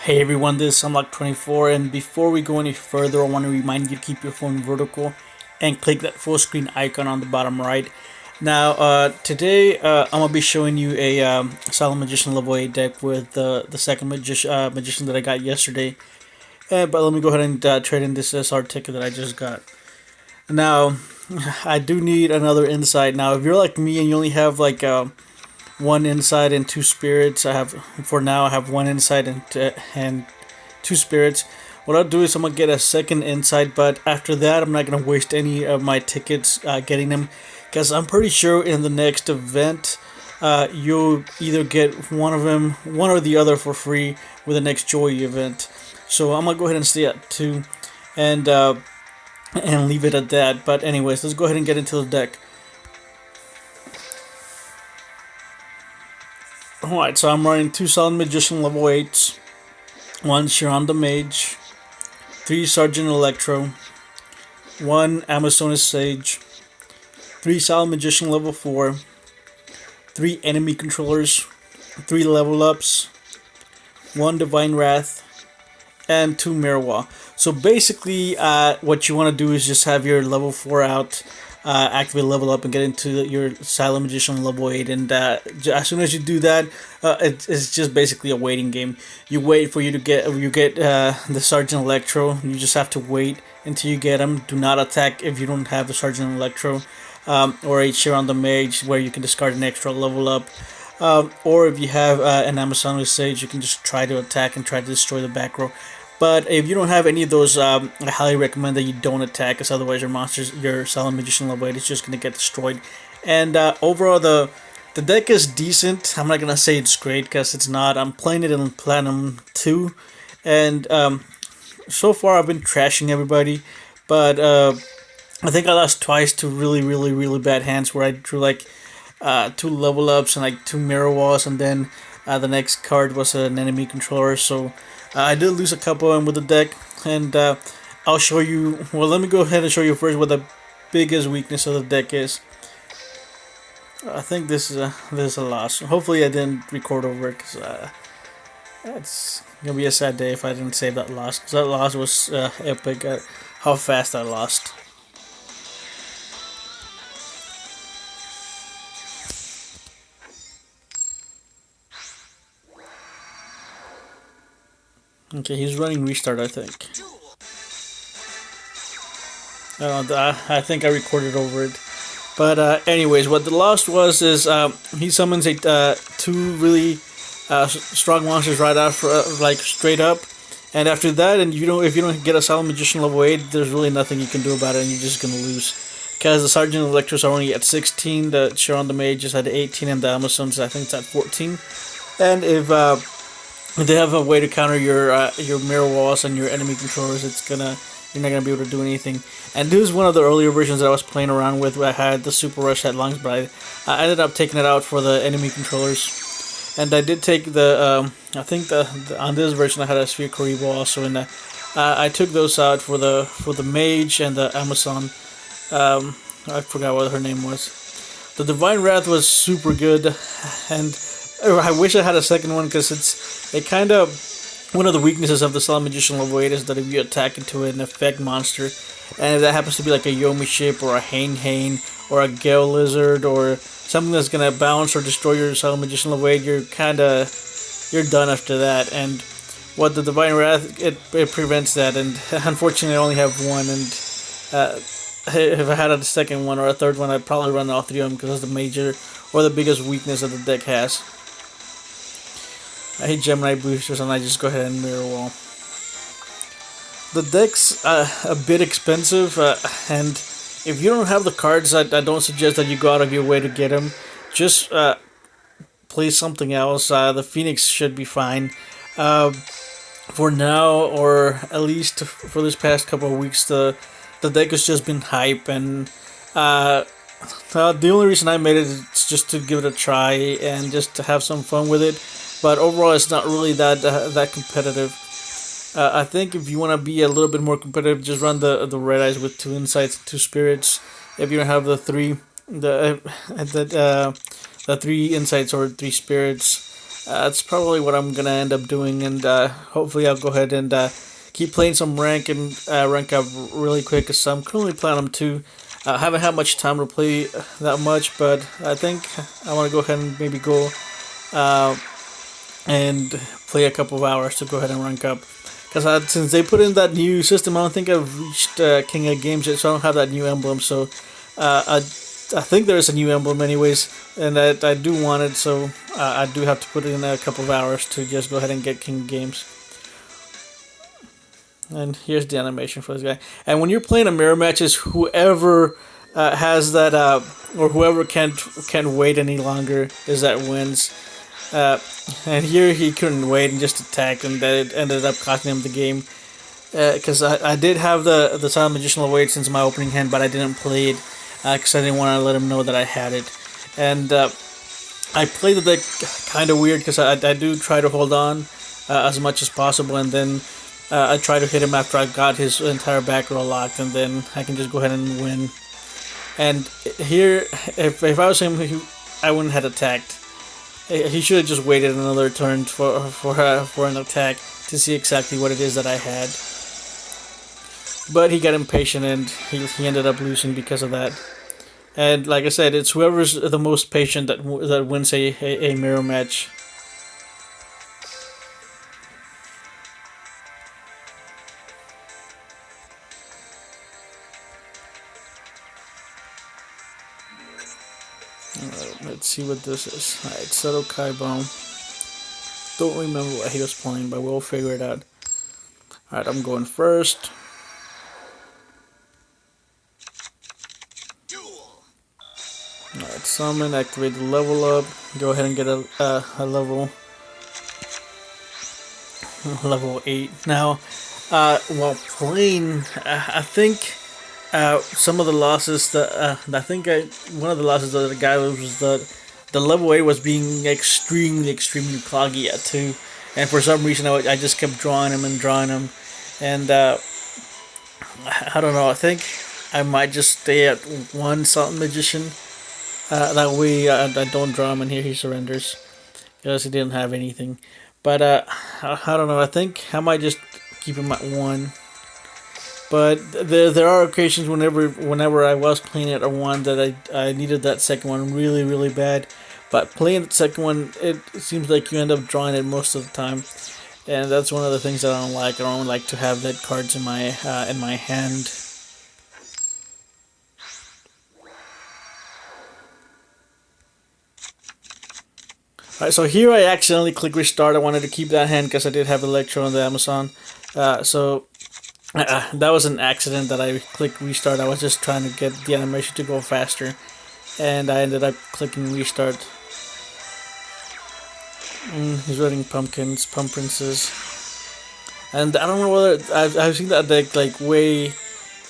Hey everyone, this is Unlock24, and before we go any further, I want to remind you to keep your phone vertical and click that full screen icon on the bottom right. Now, today I'm gonna be showing you a Silent Magician level 8 deck with the second magician that I got yesterday. But let me go ahead and trade in this SR ticket that I just got. Now, I do need another insight. Now, if you're like me and you only have like one insight and two spirits. For now I have one insight and two spirits. What I'll do is I'm gonna get a second insight, but after that I'm not gonna waste any of my tickets getting them, because I'm pretty sure in the next event you'll either get one of them, one or the other for free with the next Joy event. So I'm gonna go ahead and stay at two, and leave it at that. But anyways, let's go ahead and get into the deck. Alright, so I'm running two Silent Magician level 8s, one Chiron the Mage, three Sergeant Electro, one Amazonas Sage, three Silent Magician level 4, three enemy controllers, three level ups, one Divine Wrath, and two Mirror. So basically, what you want to do is just have your level 4 out, activate level up, and get into your Silent Magician level 8. And as soon as you do that, it's just basically a waiting game. You wait for you get the Sergeant Electro. You just have to wait until you get him. Do not attack if you don't have the Sergeant Electro, or a Chiron the Mage, where you can discard an extra level up. Or if you have an Amazonas Sage, you can just try to attack and try to destroy the back row. But if you don't have any of those, I highly recommend that you don't attack, because otherwise your Silent Magician level 8 is just going to get destroyed. And overall, the deck is decent. I'm not going to say it's great, because it's not. I'm playing it in Platinum 2, and so far I've been trashing everybody. But I think I lost twice to really bad hands, where I drew like two level ups and like two mirror walls, and then the next card was an enemy controller. So I did lose a couple of them with the deck, and I'll show you. Well, let me go ahead and show you first what the biggest weakness of the deck is. I think this is a loss. Hopefully, I didn't record over it, because it's gonna be a sad day if I didn't save that loss. Because that loss was epic at how fast I lost. Okay, he's running restart, I think. I think I recorded over it. But anyways, what the loss was is he summons two really strong monsters right after, like straight up, and after that, and if you don't get a Silent Magician level 8, there's really nothing you can do about it, and you're just gonna lose. Because the Sergeant Electros are only at 16, the Chiron the Mage is at 18, and the Amazons I think it's at 14. And if they have a way to counter your mirror walls and your enemy controllers, you're not gonna be able to do anything. And this is one of the earlier versions that I was playing around with, where I had the Super Rush Headlongs, but I ended up taking it out for the enemy controllers. And I did take I think on this version I had a Sphere Karibo also, and I took those out for the Mage and the Amazon. I forgot what her name was. The Divine Wrath was super good, and I wish I had a second one, because it kind of, one of the weaknesses of the Silent Magician level 8 is that if you attack into an effect monster, and if that happens to be like a Yomi ship or a Hane or a Gale Lizard or something that's gonna bounce or destroy your Silent Magician level 8, you're done after that. And what the Divine Wrath, it prevents that, and unfortunately I only have one, and if I had a second one or a third one, I'd probably run all three of them, because that's the major or the biggest weakness that the deck has. I hate Gemini boosters, and I just go ahead and mirror wall. The deck's a bit expensive, and if you don't have the cards, I don't suggest that you go out of your way to get them. Just play something else. The Phoenix should be fine for now, or at least for this past couple of weeks. The deck has just been hype, and the only reason I made it is just to give it a try and just to have some fun with it. But overall, it's not really that competitive. I think if you want to be a little bit more competitive, just run the red eyes with two insights and two spirits. If you don't have the three insights or three spirits, That's probably what I'm gonna end up doing, and hopefully I'll go ahead and keep playing some rank and rank up really quick. Cause I'm currently playing them too. I haven't had much time to play that much, but I think I want to go ahead and maybe go uh, and play a couple of hours to go ahead and rank up. Because since they put in that new system, I don't think I've reached King of Games yet, so I don't have that new emblem. So I think there is a new emblem, anyways, and I do want it. So I do have to put in a couple of hours to just go ahead and get King of Games. And here's the animation for this guy. And when you're playing a mirror match, is whoever has that or whoever can't wait any longer is that wins. Uh, and here he couldn't wait and just attacked, and that ended up costing him the game. Because I did have the Silent Magician wait since my opening hand, but I didn't play it because I didn't want to let him know that I had it. And I played the deck kind of weird because I do try to hold on as much as possible, and then I try to hit him after I got his entire back row locked, and then I can just go ahead and win. And here, if I was him, I wouldn't have attacked. He should have just waited another turn for an attack to see exactly what it is that I had. But he got impatient and he ended up losing because of that. And like I said, it's whoever's the most patient that wins a mirror match. Let's see what this is. Alright, Seto Kai-Bomb. Don't remember what he was playing, but we'll figure it out. Alright, I'm going first. Alright, summon, activate the level up. Go ahead and get a level 8. Now, while playing, I think some of the losses that one of the losses that the guy was the level 8 was being extremely cloggy at 2, and for some reason I just kept drawing him, and I don't know. I think I might just stay at 1 Silent Magician. That way I don't draw him, and here he surrenders because he didn't have anything. But I don't know. I think I might just keep him at 1. But there are occasions whenever I was playing it at 1 that I needed that second one really bad. But playing the second one, it seems like you end up drawing it most of the time, and that's one of the things that I don't like. I don't like to have dead cards in my hand. Alright, so here I accidentally clicked restart. I wanted to keep that hand because I did have Electro on the Amazon. That was an accident that I clicked restart. I was just trying to get the animation to go faster, and I ended up clicking restart. He's running pumpkins, pump princes, and I don't know whether I've seen that deck like way,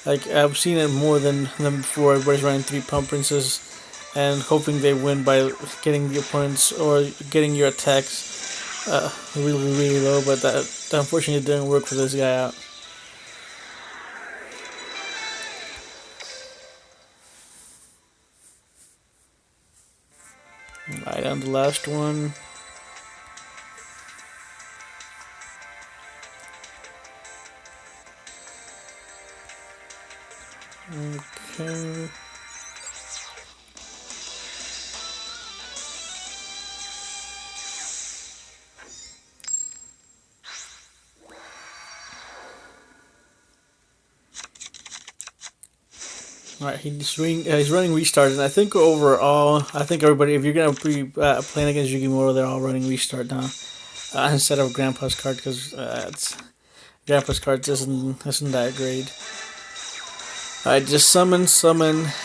like I've seen it more than before. Everybody's running 3 pump princes and hoping they win by getting the opponents or getting your attacks really low, but that unfortunately didn't work for this guy out. Right on the last one. Okay. Alright, he's running restart, and I think overall, everybody, if you're gonna be playing against Yukimura, they're all running restart now instead of Grandpa's card, because Grandpa's card isn't that great. Alright, just summon,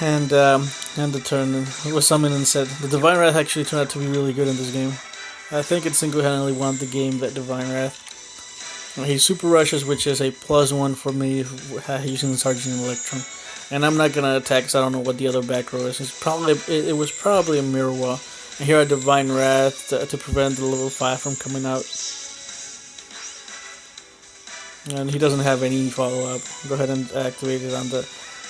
and the turn. It was summon instead. The Divine Wrath actually turned out to be really good in this game. I think it single-handedly won the game, that Divine Wrath. He super rushes, which is a +1 for me using Sergeant and Electrum. And I'm not gonna attack because I don't know what the other back row is. It was probably a Mirror Wall. And here I Divine Wrath to prevent the level 5 from coming out. And he doesn't have any follow-up. Go ahead and activate it on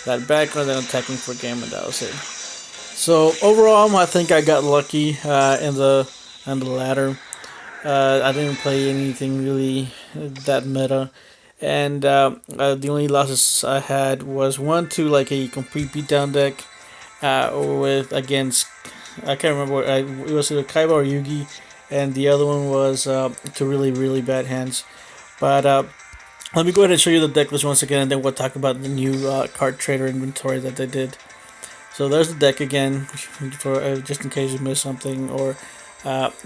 that back row, then attacking for game, and that was it. So overall, I think I got lucky in the ladder. I didn't play anything really that meta, and the only losses I had was one to like a complete beatdown deck with against I can't remember what it was either Kaiba or Yugi, and the other one was to really bad hands. But let me go ahead and show you the deck list once again, and then we'll talk about the new card trader inventory that they did. So there's the deck again, for just in case you missed something or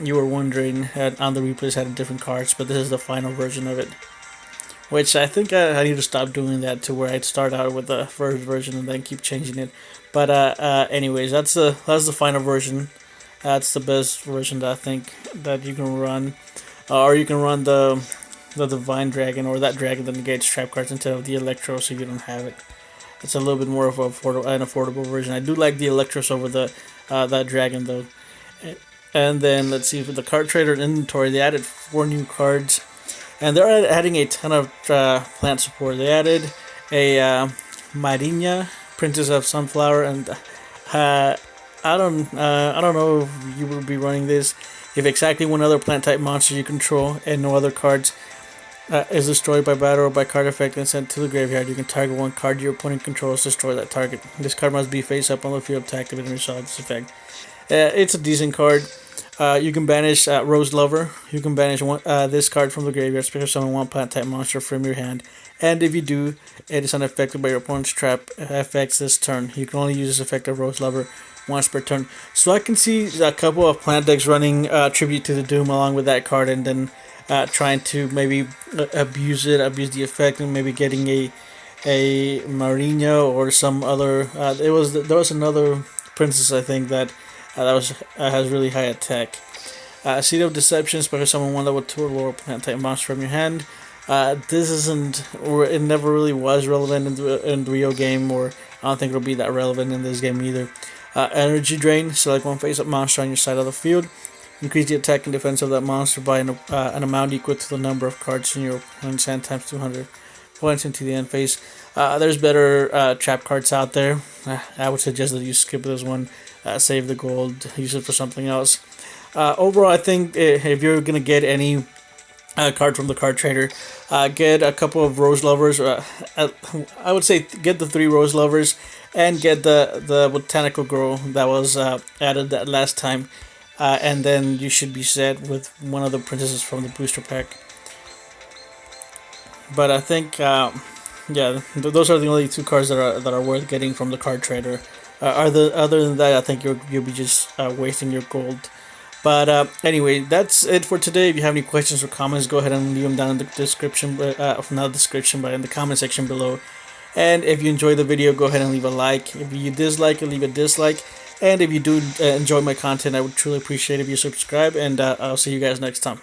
you were wondering. On the replays had different cards, but this is the final version of it. Which I think I need to stop doing that, to where I'd start out with the first version and then keep changing it. But anyways, that's the final version. That's the best version that I think that you can run, or you can run the Divine Dragon, or that dragon that negates trap cards, instead of the Electro, so you don't have it. It's a little bit more of an affordable version. I do like the Electros over the that dragon though. And then let's see, for the card trader inventory, they added 4 new cards, and they're adding a ton of plant support. They added a Marina, Princess of Sunflower, and I don't know if you will be running this. If exactly one other plant type monster you control and no other cards is destroyed by battle or by card effect and sent to the graveyard, you can target one card your opponent controls, destroy that target. This card must be face up on the field to activate and resolve this effect. It's a decent card. You can banish Rose Lover. You can banish this card from the graveyard, special summon one plant type monster from your hand. And if you do, it is unaffected by your opponent's trap effects this turn. You can only use this effect of Rose Lover once per turn. So I can see a couple of plant decks running Tribute to the Doom along with that card, and then trying to maybe abuse the effect, and maybe getting a Marina or some other. There was another princess, I think, that has really high attack. Seed of Deception, special summon one level 2 or lower plant type monster from your hand. This isn't, or it never really was relevant in the Rio game, or I don't think it'll be that relevant in this game either. Energy Drain, select one face-up monster on your side of the field. Increase the attack and defense of that monster by an amount equal to the number of cards in your opponent's hand times 200 points into the end phase. There's better trap cards out there. I would suggest that you skip this one, save the gold, use it for something else. Overall, I think if you're going to get any card from the card trader, get a couple of Rose Lovers. I would say get the 3 Rose Lovers, and get the Botanical Girl that was added that last time. And then you should be set with one of the princesses from the booster pack. But I think, those are the only 2 cards that are worth getting from the card trader. Other than that, I think you'll be just wasting your gold. But anyway, that's it for today. If you have any questions or comments, go ahead and leave them down in the description, not description, but in the comment section below. And if you enjoyed the video, go ahead and leave a like. If you dislike it, leave a dislike. And if you do enjoy my content, I would truly appreciate if you subscribe. And I'll see you guys next time.